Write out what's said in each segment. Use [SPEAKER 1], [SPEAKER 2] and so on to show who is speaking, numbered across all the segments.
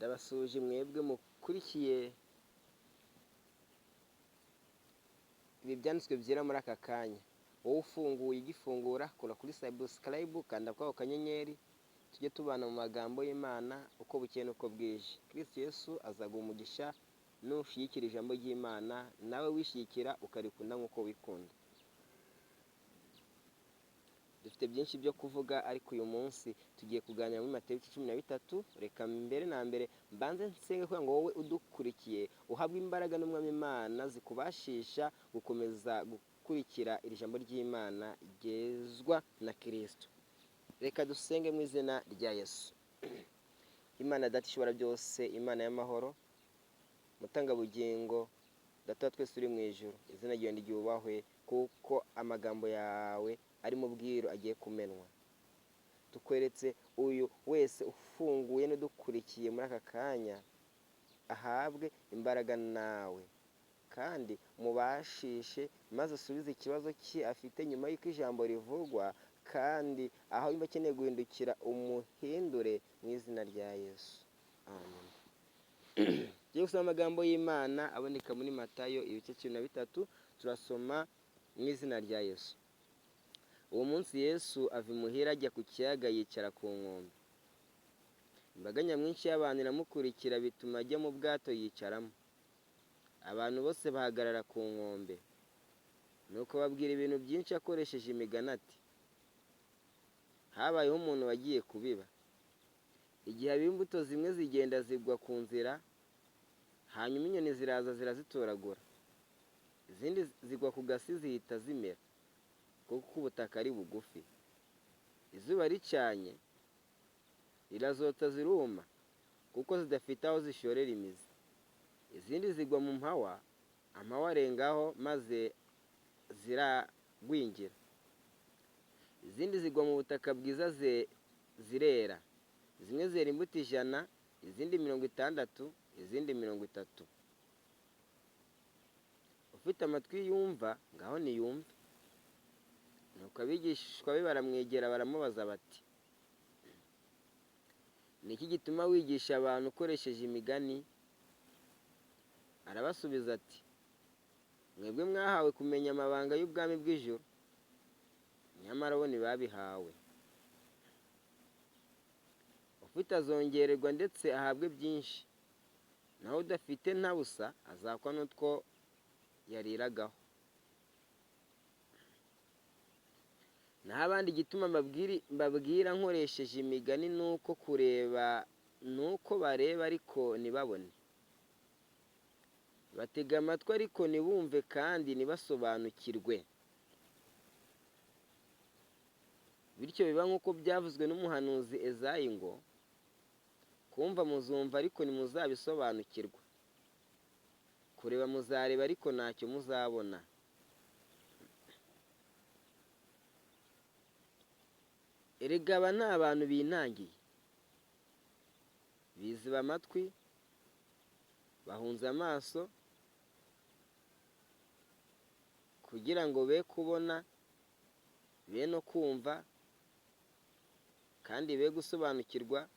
[SPEAKER 1] ndabasuje mwebwe mukurikiye ibi byanditswe byera muri aka kanya. Wowe ufunguye igifungura kora kuri subscribe kanda kwa kanyenyeri, tujye tubana mu magambo y'Imana uko bukeye n'uko bwije. Kristo Yesu azaguha umugisha nushyigikira ijambo ry'Imana, nawe wishyigikira ukarikunda nk'uko wikunda. Dufite byinshi byo kuvuga, ariko uyu munsi tugiye kuganira muri Mateyo 13. Reka mbere na mbere mbanze nsenge kugira ngo wowe udukurikiye uhabwe imbaraga n'Umwami Imana zikubashisha gukomeza gukurikira iri jambo ry'Imana ryezwa na Kristo. Reka dusenge mu izina rya Yesu. Imana Data ishobora byose, Imana y'amahoro, mutangabugingo, Data wa twese uri mu ijuru, izina ryawe ryubahwe, kuko amagambo yawe ari mu bwiru agiye kumenwa. Tukweretse uyu wese ufunguye n'udukurikiye muri aka kanya ahabwe imbaraga nawe, kandi mubashishe maze asubize ikibazo cye afite nyuma y'uko ijambo rivugwa, kandi aho yumva akeneye guhindukira umuhindure mu izina rya Yesu. Amen. Tugiye gusoma amagambo y'Imana aboneka muri Matayo ibice 13. Turasoma mu izina rya Yesu. Uwo munsi Yesu ava imuhira ajya ku kiyaga yicara ku nkombe. Imbaga nyamwinshi y'abantu iramukurikira bituma ajya mu bwato yicaramo. Abantu bose bahagarara ku nkombe. Nuko babwira ibintu byinshi akoresheje imigani ati: habayeho umuntu wagiye kubiba. Igihe abiba imbuto zimwe zigenda zigwa ku nzira, hanyuma inyoni ziraza zirazitoragura. Izindi zigwa ku gasi zihita zimera, kuko ubutaka ari bugufi. Izuba ricanye rirazota ziruma, kuko zidafite aho zishorera imizi. Izindi zigwa mu mpawa, amawa arengaho maze ziragwingira. Izindi zigwa mu butaka bwiza zirera. Zimwe zera imbuto 100, izindi 60, izindi 30. Ufite amatwi yumva ngaho niyumve. Nuko abigishwa be baramwegera baramubaza bati: ni iki gituma wigisha abantu ukoresheje imigani? Arabasubiza ati: mwebwe mwahawe kumenya amabanga y'ubwami bw'ijuru, nyamara bo ntibabihawe. Ufite azongererwa ndetse ahabwe byinshi, naho udafite nta busa azakwa n'utwo yariragaho. Naho abandi igituma mbabwira nkoresheje imigani nuko bareba ariko ntibabone, batega amatwi ariko ntibumve, kandi ntibasobanukirwe. Bityo biba nk'uko byavuzwe n'umuhanuzi Ezayi ngo: kumva muzumva ariko ntimuzabisobanukirwa, kureba muzareba ariko ntacyo muzabona. Erega aba ni abantu binangiye, biziba amatwi, bahunze amaso, kugira ngo be kubona, be no kumva, kandi be gusobanukirwa,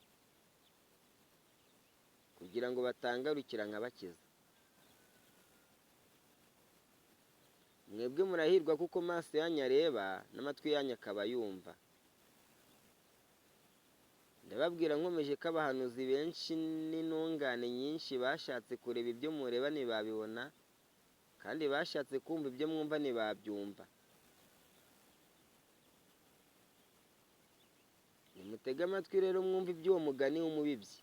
[SPEAKER 1] kugira ngo batangarukira nkabakiza. Mwebwe murahirwa kuko amaso yanyu areba n'amatwi yanyu akaba yumva. Ndababwira nkomeje ko abahanuzi benshi n'intungane nyinshi bashatse kureba ibyo mureba ntibabibona, kandi bashatse kumva ibyo mwumva ntibabyumva. Nimutege amatwi rero mwumve iby'uwo mugani w'umubibyi.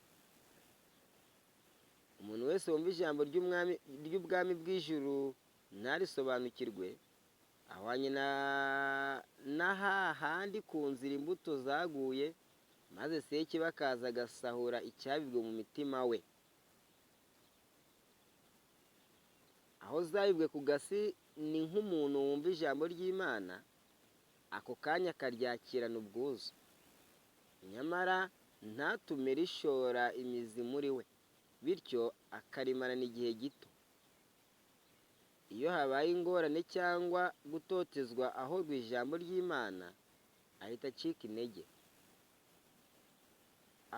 [SPEAKER 1] Umuntu wese wumva ijambo ry'ubwami bw'ijuru ntarisobanukirwe, ahwanye na hahandi ku nzira imbuto zaguye, maze sekibi akaza agasahura icyabibwe mu mutima we. Aho zabibwe ku gasi ni nk'umuntu wumva ijambo ry'Imana, ako kanya akaryakirana ubwuzu, nyamara ntatume rishora imizi muri we, bityo akarimarana igihe gito. Iyo habaye ingorane cyangwa gutotezwa ahorwa ijambo ry'Imana, ahita acika intege.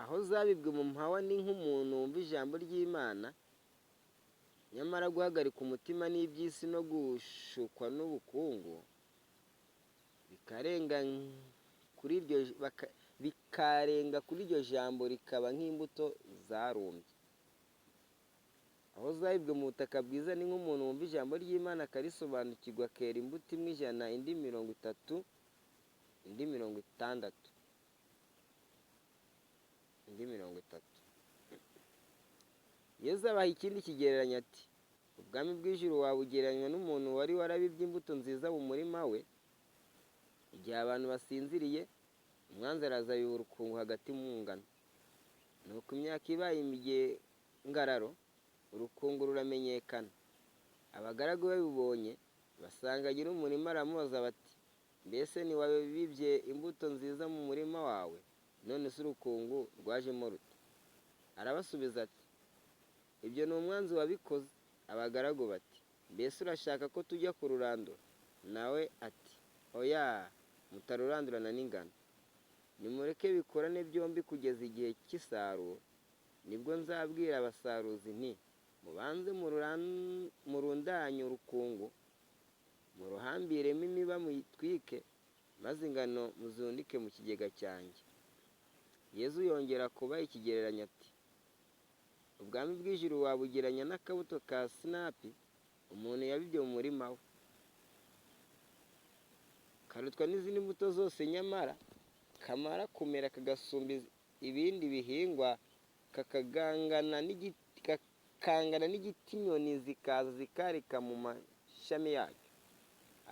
[SPEAKER 1] aho zabibwe mu mpawa ni nk'umuntu wumva ijambo ry'Imana nyamara guhagarika umutima n'iby'isi no gushukwa n'ubukungu bikarenga kuri iryo jambo rikaba nk'imbuto zarumbye. Aho zabibwe mu butaka bwiza ni nk'umuntu wumva ijambo ry'Imana akarisobanukirwa, akera imbuto imwe 100, indi 30, indi 60, indi 30. Yesu abaha ikindi kigereranyo ati, ubwami bw'ijuru wabugereranywa n'umuntu wari warabibye imbuto nziza mu murima we. Igihe abantu basinziriye, umwanzi araza abiba urukungu hagati mu ngano. Nuko imyaka ibaye imigengararo, urukungu ruramenyekana. Abagaragu babibonye basanga nyir'umurima aramubaza bati, mbese ntiwabibye imbuto nziza mu murima wawe? None se urukungu rwajemo rute? Arabasubiza ati, ibyo ni umwanzi wabikoze. Abagaragu bati, mbese urashaka ko tujya kururandura? Nawe ati, oya, mutarurandurana n'ingano. Nimureke bikorane byombi kugeza igihe cy'isarura. Nibwo nzabwira abasaruzi nti, mubanze murundanye urukungu, muruhambiremo imiba muyitwike, maze ingano muzundike mu kigega cyanjye. Yesu yongera kuba ikigereranyo ati, ubwami bw'ijuru wabugeranya n'akabuto ka sinapi umuntu yabibye mu murima we. Karutwa n'izindi mbuto zose, nyamara kamara kumera kagasumba ibindi bihingwa, kakangana n'igiti, inyoni zikaza zikarika mu mashami yacyo.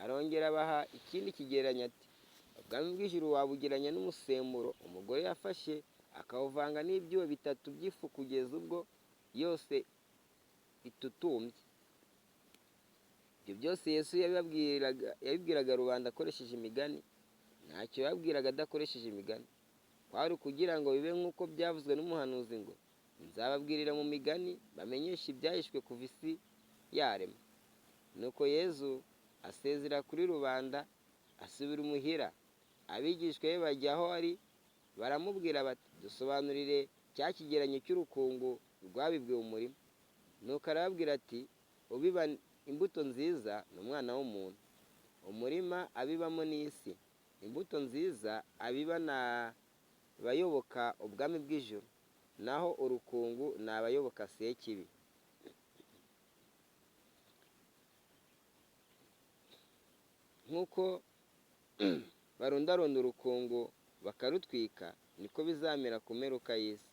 [SPEAKER 1] Arongera abaha ikindi kigereranyo ati, ubwami bw'ijuru wabugeranya n'umusemburo umugore yafashe akawuvanga n'ibyuho 3 by'ifu kugeza ubwo yose itutumbye. Ibyo byose Yesu yabibwiraga rubanda akoresheje imigani. Ntacyo yababwiraga adakoresheje imigani. Kwari kugira ngo bibe nk'uko byavuzwe n'umuhanuzi ngo, nzababwirira mu migani bamenyeshe ibyahishwe kuva isi yaremwa. Nuko Yesu asezera kuri rubanda asubira imuhira. Abigishwa be bajya aho ari, baramubwira bati, dusobanurire cya kigereranyo cy'urukungu rwabibwe mu murima. Nuko arababwira ati, ubiba imbuto nziza ni umwana w'umuntu. Umurima abibamo ni isi. Imbuto nziza abiba ni abayoboka ubwami bw'ijuru, naho urukungu ni abayoboka sekibi. Nk'uko barundarunda urukungu bakarutwika, niko bizamera ku mperuka y'isi.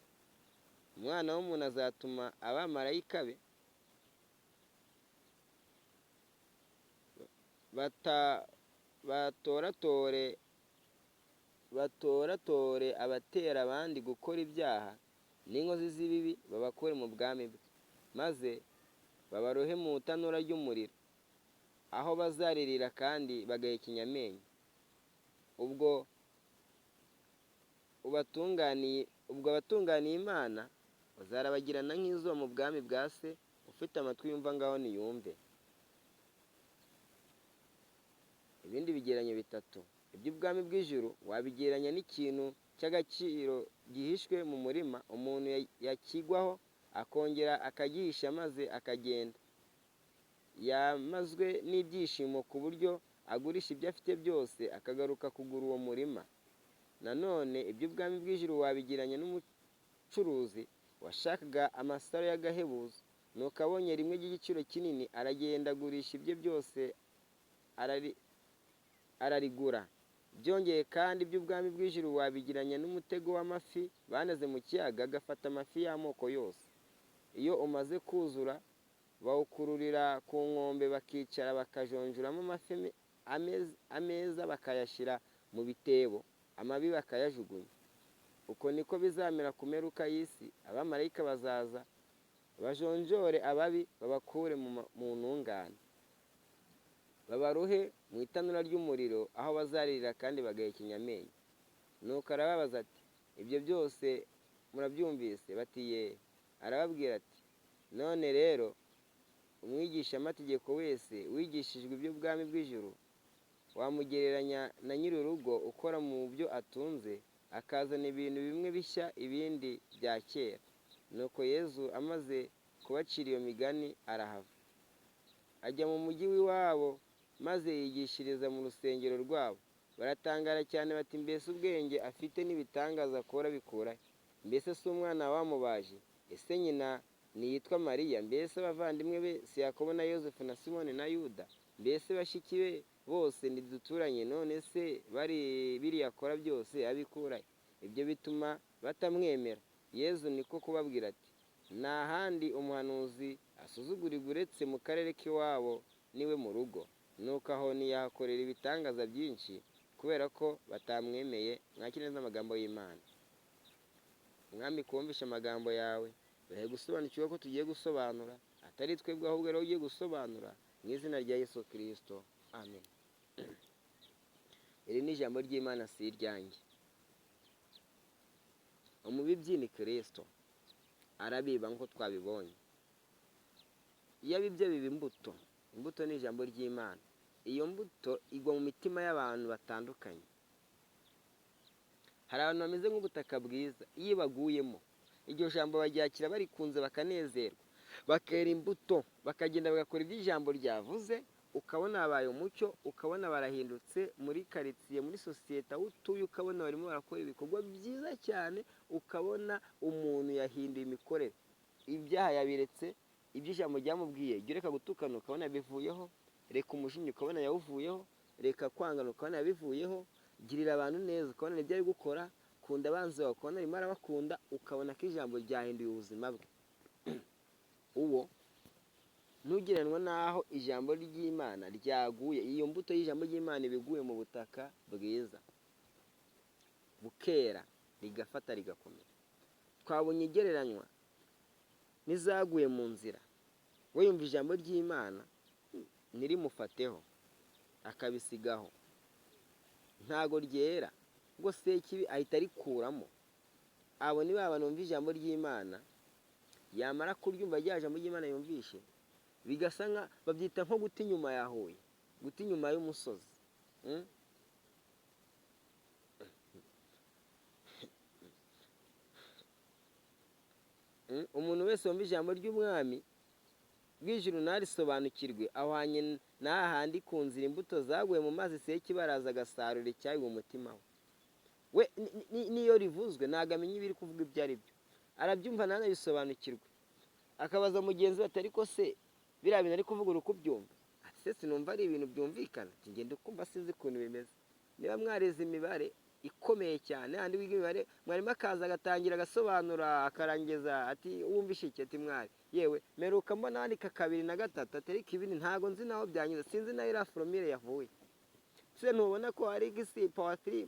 [SPEAKER 1] Umwana w'umuntu azatuma abamarayika be batoratore abatera abandi gukora ibyaha n'inkozi z'ibibi, babakure mu bwami bwe, maze babarohe mu itanura ry'umuriro, aho bazaririra kandi bagahekenya amenyo. Ubwo abatunganiye Imana bazarabagirana nk'izuba mu bwami bwa Se. Ufite amatwi yumva ngaho niyumve. Ibindi bigereranyo 3 iby'ubwami bw'ijuru wabigeranya n'ikintu cy'agaciro gihishwe mu murima, umuntu yakigwaho akongera akagihisha maze akagenda yamazwe n'ibyishimo ku buryo agurisha ibyo afite byose akagaruka kugura uwo murima. Nanone iby'ubwami bw'ijuru wabigeranya n'umucuruzi washakaga amasaro y'agahebuzo, nuko abonye rimwe ry'igiciro kinini aragenda agurisha ibye byose ararigura. Byongeye kandi iby'ubwami bw'ijuru wabigeranya n'umutego w'amafi banaze mu kiyaga, agafata amafi y'amoko yose. Iyo umaze kuzura bawukururira ku nkombe, bakicara bakajonjoramo amafi ameza bakayashyira mu bitebo, amabi bakayajugunya. Uko niko bizamera ku mperuka y'isi. Abamarayika bazaza bajonjore ababi babakure mu ntungane, babarohe mu itanura ry'umuriro, aho bazaririra kandi bagahekenya amenyo. Nuko arababaza ati, ibyo byose murabyumvise? Bati ye. Arababwira ati, none rero umwigishamategeko wese wigishijwe iby'ubwami bw'ijuru wamugereranya na nyir'urugo ukora mu byo atunze, akazana ibintu bimwe bishya ibindi bya kera. Nuko Yezu amaze kubacira iyo migani arahava, ajya mu mujyi w'iwabo, maze yigishiriza mu rusengero rwabo. Baratangara cyane bati, mbese ubwenge afite n'ibitangaza akora bikura he? Mbese si umwana wamubaje? Ese nyina ntiyitwa Mariya? Mbese abavandimwe be si Yakobo na Yozefu na Simoni na Yuda? Mbese bashiki be bose ntiduturanye? None se biriya akora byose abikura he? Ibyo bituma batamwemera. Yezu niko kubabwira ati, nta handi umuhanuzi asuzugurirwa uretse mu karere k'iwabo niwe mu rugo. Nuko aho ntiyahakorera ibitangaza byinshi, kubera ko batamwemeye. Mwakire neza amagambo y'Imana. Mwami, kumvisha amagambo yawe, bahe gusobanukirwa ko tugiye gusobanura, atari twebwe ahubwo rero ugiye gusobanura, mu izina rya Yesu Kristo, amen. Iri ni ijambo ry'Imana, si iryanjye. Umubibyi ni Kristo, arabiba nk'uko twabibonye. Iyo abibye biba imbuto. Imbuto ni ijambo ry'Imana. Iyo mbuto igwa mu mitima y'abantu batandukanye. Hari abantu bameze nk'ubutaka bwiza, iyo baguyemo iryo jambo baryakira barikunze, bakanezerwa, bakera imbuto, bakagenda bagakora ibyo ijambo ryavuze, ukabona habaye umucyo, ukabona barahindutse muri karitsiye, muri sosiyete aho utuye, ukabona barimo barakora ibikorwa byiza cyane, ukabona umuntu yahinduye imikorere, ibyaha yabiretse, ibyo ijambo ryamubwiye, jya ureka gutukana ukabona bivuyeho, reka umujinya ukabona yawuvuyeho, reka kwangana ukabona yabivuyeho, girira abantu neza ukabona nibyo ari gukora, kunda abanzi bawe ukabona arimo arabakunda, ukabona ko ijambo ryahinduye ubuzima bwe. Uwo ntugereranwa n'aho ijambo ry'Imana ryaguye. Iyo mbuto y'ijambo ry'Imana iba iguye mu butaka bwiza, bukera, rigafata rigakomera. Twabonye igereranywa n'izaguye mu nzira. We yumva ijambo ry'Imana ntirimufateho, akabisigaho, ntago ryera, ngo sekibi ahita arikuramo. Abo ni ba bantu bumva ijambo ry'Imana, yamara kuryumva rya jambo ry'Imana yumvishe, bigasa nka babyita nko guta inyuma ya Huye, guta inyuma y'umusozi. Umuntu wese wumva ijambo ry'Umwami bw'ijuru ntarisobanukirwe, ahwanye n'ahandi ku nzira imbuto zaguye mu mazi, sekibi araza agasarura icyayi mu mutima we. Niyo rivuzwe ntabwo amenya ibiri kuvuga ibyo ari byo, arabyumva ntanabisobanukirwe, akabaza mugenzi we ati, ariko se biriya bintu ari kuvuga uri kubyumva? Ati, se sinumva ari ibintu byumvikana. Ati, ngenda ukumva sinzi ukuntu bimeze. Niba mwarize imibare ikomeye cyane, handi wiga imibare, mwarimu akaza agatangira agasobanura akarangiza, ati, wumvishe iki? Ati, mwari yewe meruka mbona wandika 2 na 3, ati, ariko ibindi ntago nzi naho byanyuze, sinzi nayo iriya formule yavuye. Se ntubona ko ari x power 3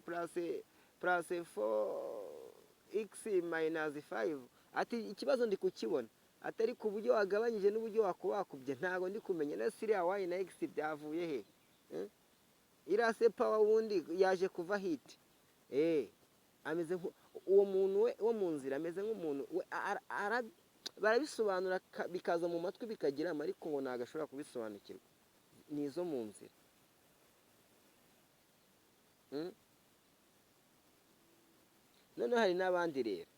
[SPEAKER 1] plus 4x minus 5? Ati, ikibazo ndi kukibona, atari ku buryo wagabanyije n'uburyo wakubye ntago ndi kumenya. Na siriya y na x byavuye he? Iriya se power wundi yaje kuva hiti. Ameze uwo muntu we wo mu nzira, ameze nk'umuntu we barabisobanura bikaza mu matwi bikagira, ariko ngo ntago ashobora kubisobanukirwa. Ni izo mu nzira. Noneho hari n'abandi rero,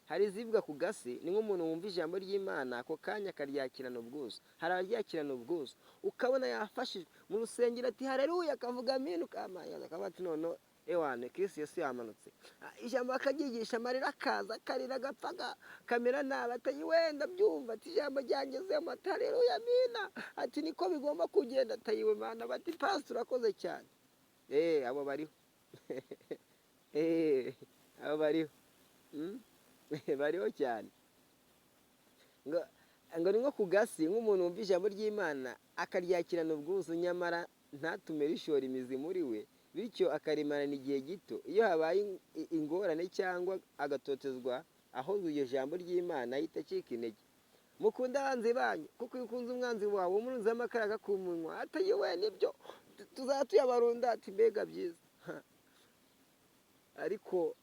[SPEAKER 1] hari izivuga ku gasi. Ni nk'umuntu wumva ijambo ry'Imana ako kanya akaryakirana ubwuzu. Hari abaryakirana ubwuzu, ukabona yafashijwe mu rusengero, ati haleluya, akavuga amina, ukamanya akavuga ati, none ewane Kristo Yesu yamanutse. Ijambo akaryigisha, amarira akaza, akarira, agapfa, kamera nabi, ati wenda byumva, ati ijambo ryangezemo, ati haleluya, amina, ati niko bigomba kugenda. Atayiwe Mana, bati pastor urakoze cyane. Abo bariho. Abo bariho. Bariho cyane. Ngo ni nko ku gasi, nk'umuntu wumva ijambo ry'Imana akaryakirana ubwuzu, nyamara ntatume rishora imizi muri we, bityo akarimarana igihe gito. Iyo habaye ingorane cyangwa agatotezwa aho iryo jambo ry'Imana ahita acika intege. Mukunda abanzi banyu, kuko iyo ukunze umwanzi wawe umurunzeho amakara akakumunwa. Ati yewe nibyo tuzaba tuyabarunda. Ati mbega byiza. Ariko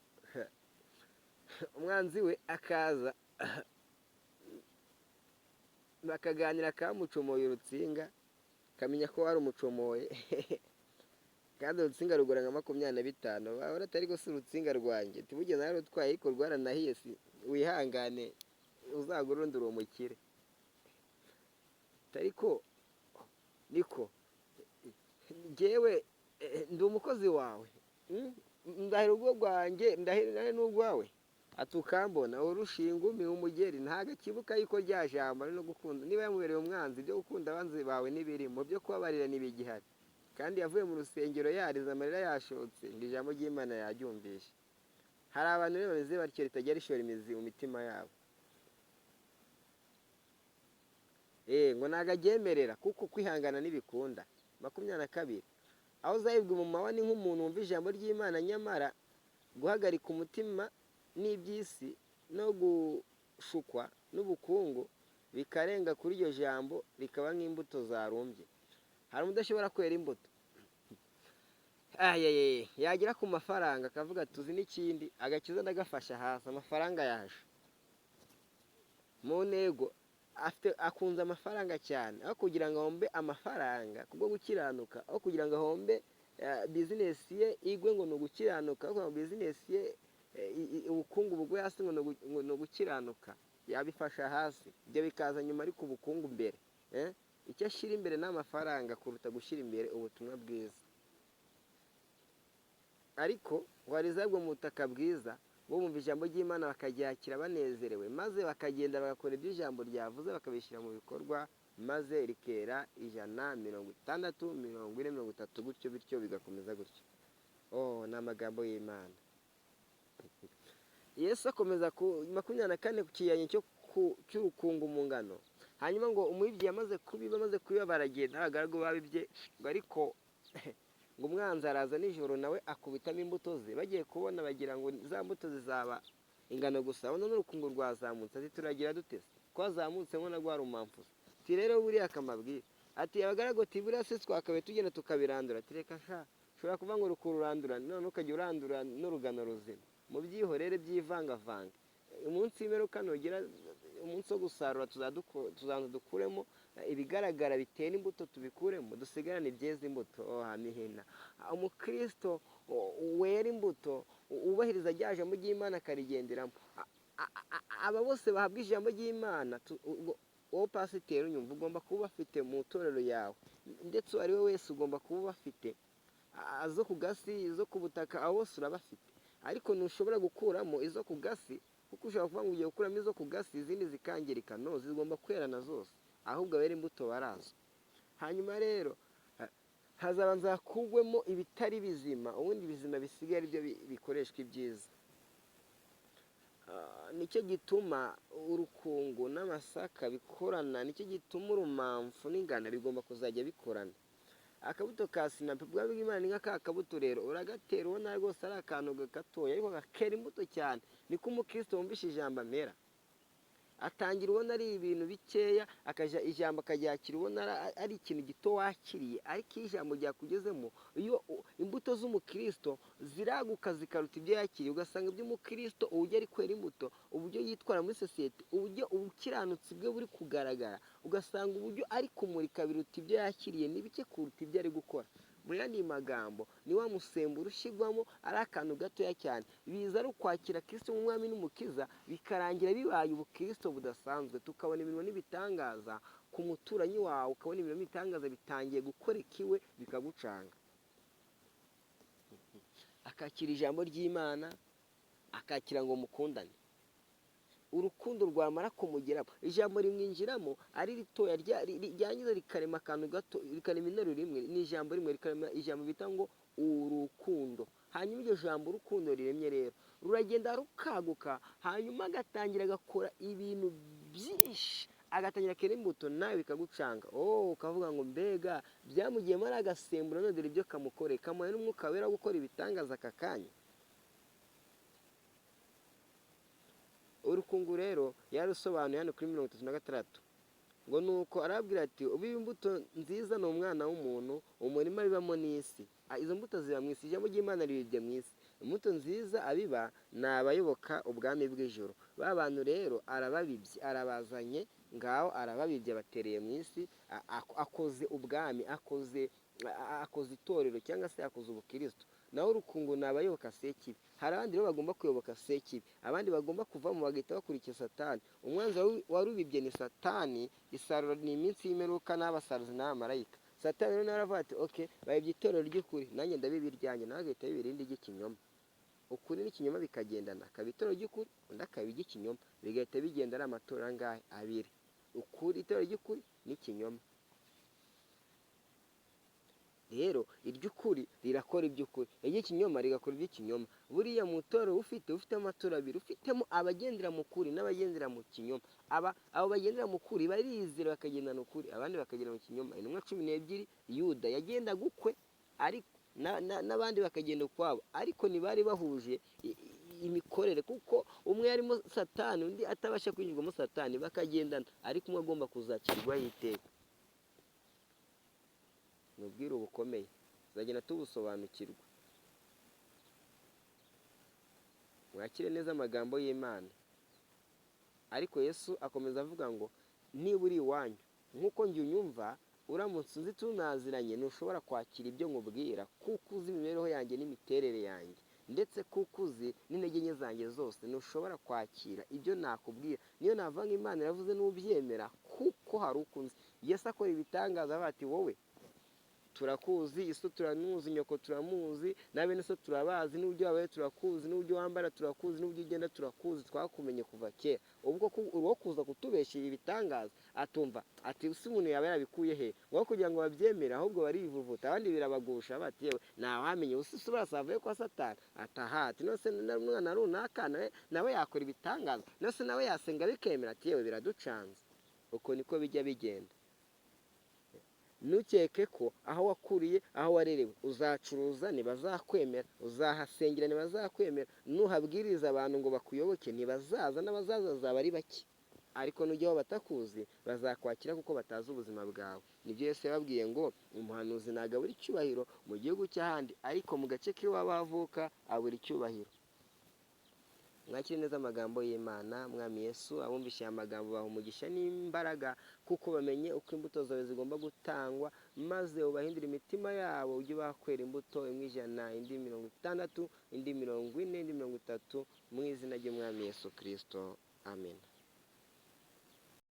[SPEAKER 1] umwanzi we akaza bakaganira, kamucomoye urutsinga, kamenya ko wari umucomoye kandi urutsinga rugura nka 25, wahora atari ko si urutsinga rwanjye tibugeze nawe rutwaye ariko rwaranahiye, si wihangane uzagura urundi uri umukire. ariko niko njyewe ndi umukozi wawe, ndahira urugo rwanjye ndahira n'urwawe, atukambona urushinga umi umugeri ntago akibuka yuko rya jambo no gukunda niba yamubereye umwanzi, byo gukunda abanzi bawe n'ibirimo byo kubabarira n'ibigihari, kandi yavuye mu rusengero yarize amarira yashotse ngo ijambo ry'Imana yaryumvishe. Hari abantu rero bameze batyo ritajya rishora imizi mu mitima yabo, ngo ntago aryemerera kuko kwihangana ntibikunda. 22 aho uzahibwa umumama ni nk'umuntu wumva ijambo ry'Imana nyamara guhagarika umutima n'iby'isi no gushukwa n'ubukungu bikarenga kuri iryo jambo rikaba nk'imbuto zarumbye. Hari udashobora kwera imbuto, yagira ku mafaranga akavuga tuzi n'ikindi agakiza ndagafasha hasi, amafaranga yaje mu ntego akunze amafaranga cyane, aho kugira ngo ahombe amafaranga kubwo gukiranuka, aho kugira ngo ahombe bizinesi ye igwe ngo ni ugukiranuka, aho kugira ngo bizinesi ye ubukungu bugwe hasi ngo ni ugukiranuka, yabifasha hasi, ibyo bikaza nyuma ariko ubukungu mbere. Icyo ashyira imbere n'amafaranga kuruta gushyira imbere ubutumwa bwiza. Ariko warizabwo mu butaka bwiza bo bumva ijambo ry'Imana bakaryakira banezerewe, maze bakagenda bagakora ibyo ijambo ryavuze bakabishyira mu bikorwa, maze rikera 100, 60, 40, 30 gutyo bityo bigakomeza gutyo. Ni amagambo y'Imana. Yesu akomeza ku 24 ku kiyanyo cy'urukungu mu ngano. Hanyuma ngo umubibyi amaze kubiba baragenda, abagaragu babibye ngo ariko ngo umwanzi araza nijoro nawe akubitamo imbuto ze, bagiye kubona bagira ngo za mbuto zizaba ingano gusa, none n'urukungu rwazamutse. Ati turagira dutese twazamutse ngo nagwara umamfuza. Ati rero buriya akamabwira ati abagaragu ati buriya se twakabaye tugenda tukabirandura. Ati reka sha ushobora kuvuga ngo rukururandura none ukajya urandura n'urugano ruzima, mu byihorere by'ivangavanga. Umunsi w'imperuka nugera, umunsi wo gusarura tuzaza dukuremo ibigaragara bitera imbuto, tubikuremo dusigarane ibyeza imbuto. Hamihina umukristo wera imbuto ubahiriza rya jambo ry'Imana akarigenderamo. Aba bose bahabwa ijambo ry'Imana, wowe pasiteri unyumva ugomba kuba bafite mu itorero yawe, ndetse uwo ari we wese ugomba kuba bafite izo ku gasi, izo ku butaka, abo bose urabafite. Ariko ntushobora gukuramo izo ku gasi, kuko ushobora kuvuga ngo ugiye gukuramo izo ku gasi izindi zikangirika. No, zigomba kwerana zose, ahubwo abera imbuto barazo. Hanyuma rero hazabanza kugwemo ibitari bizima, ubundi bizima bisigaye ari byo bikoreshwa ibyiza. Nicyo gituma urukungu n'amasaka bikorana, nicyo gituma urumamfu n'ingano bigomba kuzajya bikorana. Akabuto ka sinapi bwa bw'Imana ni nk'aka kabuto rero uragatera ubona rwose ari akantu gatoya ariko gakera imbuto cyane. Niko umukristo wumvishe ijambo amera, atangira ubona ari ibintu bikeya, akaja ijambo akaryakira ubona ari ikintu gito wakiriye, ariko iyo ijambo ryakugezemo, iyo imbuto z'umukristo ziraguka zikaruta ibyo yakiriye, ugasanga iby'umukristo uburyo ari kwera imbuto, uburyo yitwara muri sosiyete, uburyo ubukiranutsi bwe buri kugaragara, ugasanga uburyo ari kumurika biruta ibyo yakiriye, ni bike kuruta ibyo ari gukora. Mu yandi magambo ni wa musemburo ushyirwamo ari akantu gatoya cyane, biza ari ukwakira Kristo nk'umwami n'umukiza, bikarangira bibaye ubukristo budasanzwe. Tukabona imirimo n'ibitangaza ku muturanyi wawe, ukabona imirimo n'ibitangaza bitangiye gukoreka iwe bikagucanga. Akakira ijambo ry'Imana, akakira ngo mukundane. Urukundo rwamara kumugeraho, ijambo rimwinjiramo ari ritoya ryangiza rikarema akantu gato, rikarema interuro rimwe, ni ijambo rimwe rikarema ijambo bita ngo urukundo. Hanyuma iryo jambo urukundo riremye rero ruragenda rukaguka, hanyuma agatangira agakora ibintu byinshi, agatangira kera imbuto nawe bikagucanga. Ukavuga ngo mbega byamugiyemo ari agasemburo, none dore ibyo kamukoreye, kamuhaye n'umwuka wera wo gukora ibitangaza aka kanya. Urukungu rero yarusobanuye hano kuri 36 ngo nuko arabwira ati ubiba imbuto nziza ni umwana w'umuntu, umurima bibamo n'isi. Izo mbuto ziba mu isi, ijambo ry'Imana ribibye mu isi. Imbuto nziza abiba ni abayoboka ubwami bw'ijoro. Ba bantu rero arababibye, arabazanye ngaho arababibye, batereye mu isi, akoze ubwami, akoze akoze itorero cyangwa se akoze ubukristo, naho urukungu ni abayoboka sekibi. Hari abandi rero bagomba kuyoboka sekibi, abandi bagomba kuvamo bagahita bakurikira satani. Umwanzi warubibye ni satani, isarura ni iminsi y'imperuka, n'abasaruzi n'abamarayika. Satani rero nawe aravuga ati oke, bayibye itorero ry'ukuri, nanjye ndabiba iryanjye, nawe agahita biba irindi ry'ikinyoma. Ukuri n'ikinyoma bikagendana, akaba itorero ry'ukuri, undi akaba iry'ikinyoma, bigahita bigenda ari amatora angahe? Abiri. Ukuri, itorero ry'ukuri n'ikinyoma. Rero iry'ukuri rirakora iby'ukuri, iry'ikinyoma rigakora iby'ikinyoma. Buriya mu itorero ufite amatora abiri, ufitemo abagendera mu kuri n'abagendera mu kinyoma. Abo bagendera mu kuri barizera bakagendana ukuri, abandi bakagendera mu kinyoma. Intumwa 12, Yuda yagendaga ukwe, ariko n'abandi bakagenda ukwabo, ariko ntibari bahuje imikorere, kuko umwe yarimo satani, undi atabasha kwinjirwamo satani, bakagendana, ariko umwe agomba kuzacirwaho iteka. Ni ubwiru bukomeye, tuzagenda tubusobanukirwa. Mwakire neza amagambo y'Imana. Ariko Yesu akomeza avuga ngo niba uri iwanyu nk'uko njye unyumva, uramutse uzi tunaziranye, ntushobora kwakira ibyo nkubwira, kuko uzi imibereho yanjye n'imiterere yanjye, ndetse kuko uzi n'intege nke zanjye zose, ntushobora kwakira ibyo nakubwira. Niyo navanga Imana iravuze n'ubyemera, kuko hari ukunze. Yesu akora ibitangaza bati wowe turakuzi, iso turamuzi, nyoko turamuzi, na bene so turabazi, n'uburyo wabaye turakuzi, n'uburyo wambara turakuzi, n'uburyo ugenda turakuzi, twakumenye kuva kera. Ubwo uwo kuza kutubeshya ibitangaza atumva ati usi umuntu yaba yarabikuye he, ngo kugira ngo babyemere, ahubwo barivuvuta, abandi birabagusha bati yewe ntawamenye usi savuye kwa satani. Atahati nose n'umwana runaka nawe yakora ibitangaza, nose nawe yasenga bikemera, ati yewe biraducanze. Uko niko bijya bigenda. Ntukeke ko aho wakuriye, aho warerewe, uzacuruza ntibazakwemera, uzahasengera ntibazakwemera, nuhabwiriza abantu ngo bakuyoboke ntibazaza, n'abazaza bazaba ari bake. Ariko nujyaho batakuzi, bazakwakira kuko batazi ubuzima bwawe. Nibyo Yesu yababwiye ngo umuhanuzi ntabwo abura icyubahiro mu gihugu cy'ahandi, ariko mu gace k'iwabo avuka abura icyubahiro. Mwakire neza amagambo y'Imana. Mwami Yesu abumvishije amagambo baha umugisha n'imbaraga, kuko bamenye uko imbuto zawe zigomba gutangwa, maze ubahindura imitima yabo, ujye bakwera imbuto, imwe 100, indi 60, indi 40, indi 30, mu izina ry'Umwami Yesu Kristo. Amen.